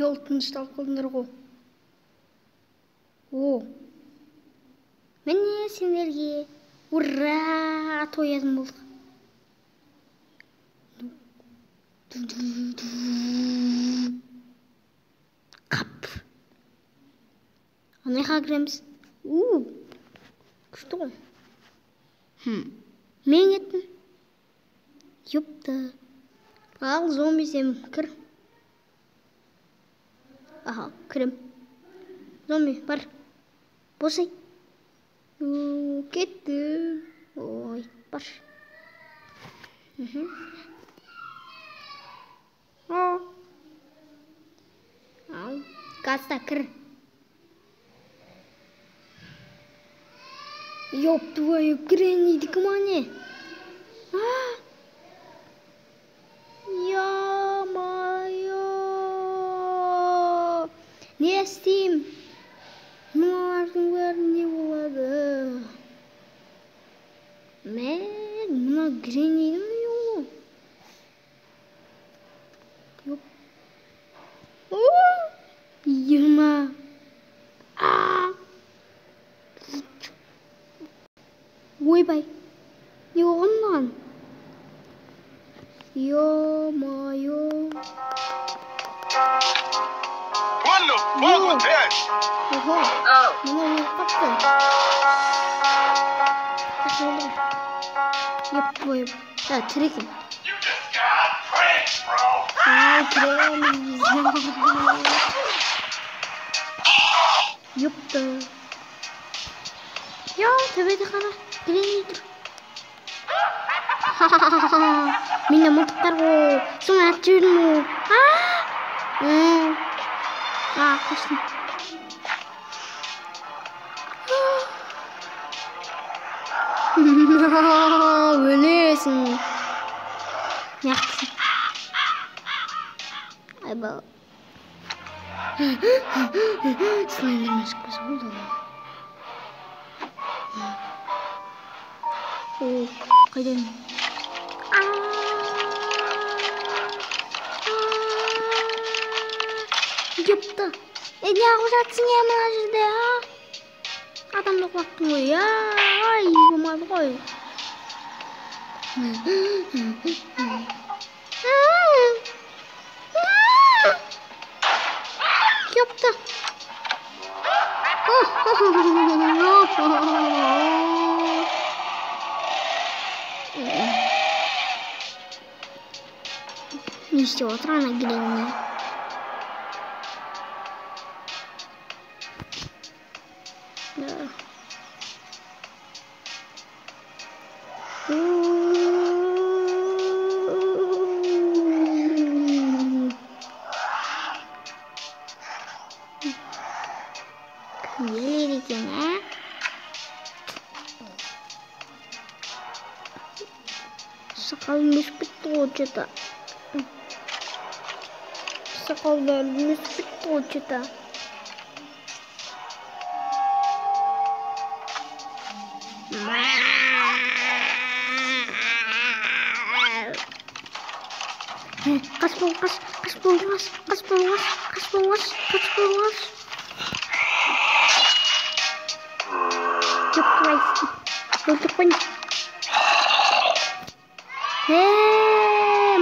Yol тыныштал қылдыңдар ғой. О. Міне сендерге ура тоятын болдық. Қап. Анайға кіреміз. Күшті ғой. Мен еттім. Юпты. Ал зомби сен кір. Аха, кірем. Зомби бар. Босай. Кетті. Ой, бар. Ал, газда кір. Ёб твою, кіренейді кімане? Ё-моё! Не істейм? Мыналардың бәрі не болады? Мен мына кіренейді ме ё? Ёп. Ерма. Ойбай. Не болған маған? Ё-моё. What the fuck was that? Ого. Мына не қапты? Ёп твою. Тірі екен. You just got pranked, bro. Кіреміз. Ёпты. Йо, төбеде қара. Кіреней тұр. Менде мылтықтар ғой. Соны атып жібердім ғой. Қаштым. Өлесің. Неғытсың. Айбал. Слайндермен шықпаса болды ғой. Қайдан? Жепті. Не ағып жатсың мына жерде, Адамды құлаттың ғой, ай, болмады ғой. Жепті. Не істеп отыр ана кіреңіне. Келер екен, Сақалым өсіп кетті ғой че-то. Сақалдарым өсіп кетті ғой че-то. Қас бол. Жоқ, қалайсың. Өлтіріп қойын.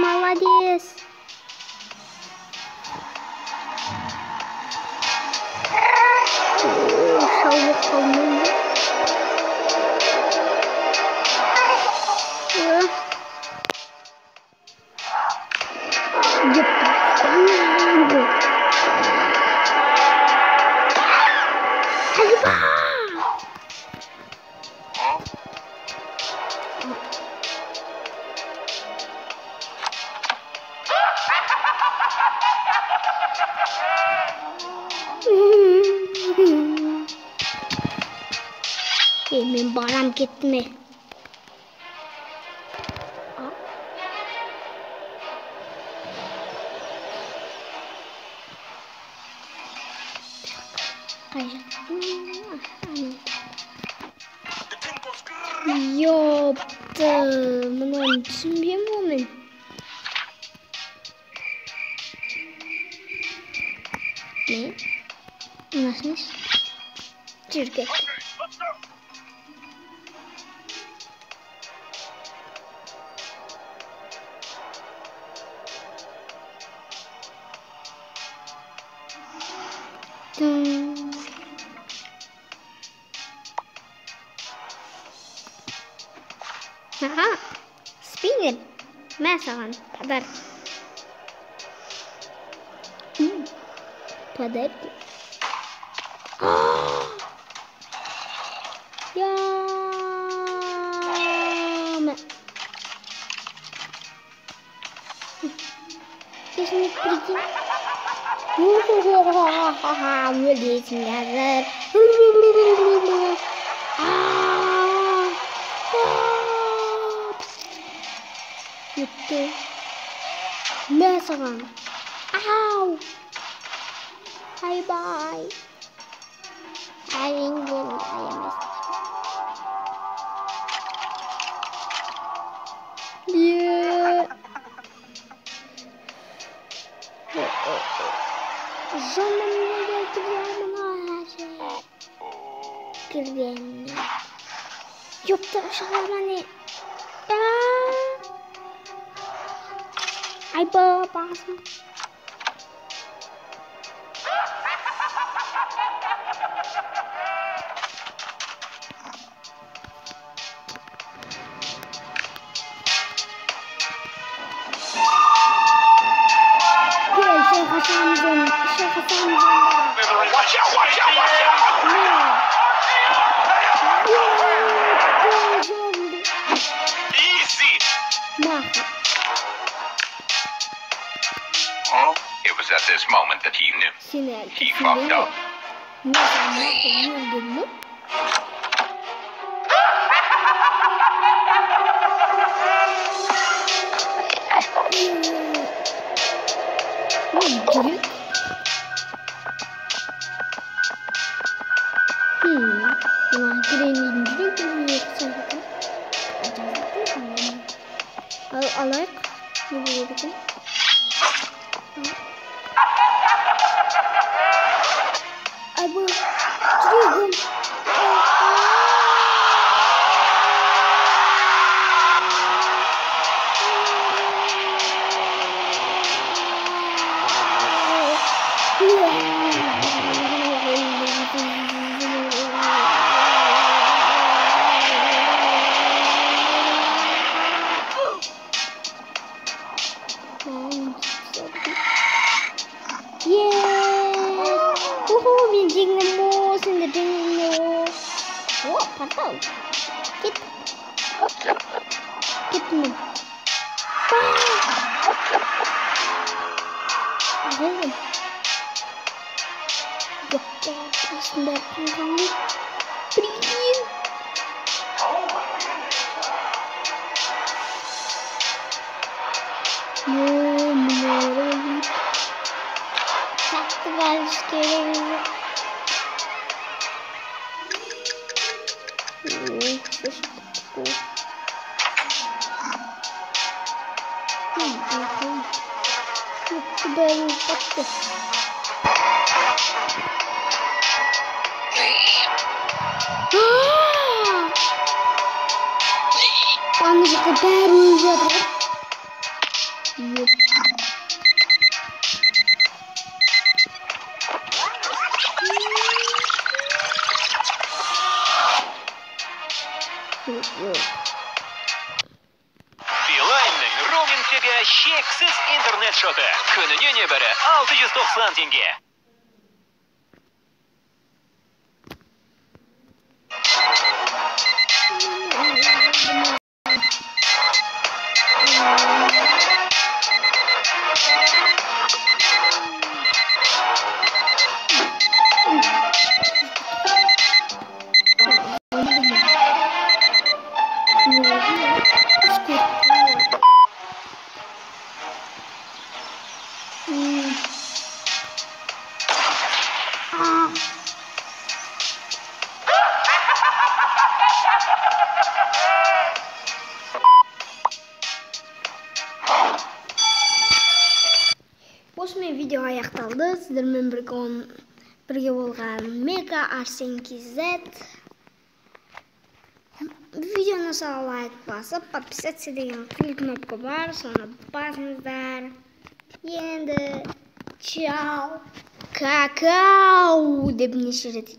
Молодец. Шалбық қалмайды. Мен барам кетті ме? Ёпты, мынаны түсінбеймін ғой мен. 네. Nasıl? Türkiye. Okay, let's go. Dın. Aha. Spinner. Mesela kadar. Kadar. Ya. Kesinlikle pergi. Mulai singkat. Gitu. Mesela. Ow. Bye bye. I am yeah. Zamanla geldi zamanla her şey. Girdiğinde. Yok da aşağılar hani. Ay babası. Watch out, watch out, watch out. Easy. It was at this moment that he knew. He fucked up. Alak ne dedim? Ay bu Dragon. Patau. Kit mo. Ayun. Doktor, aslında kamu. Priyin. Tatlı var Yanlışlıkla baru yaptım. Билайнның роумингтегі шексіз интернет шоты. Күніне небәрі 690 теңге. Осымен видео аяқталды. Сіздермен бірге болған Мега Арсен KZ. Видеоны сау лайк басып, подписаться деген кнопка бар, соны басыңыздар. Енді чао, какау деп неше рет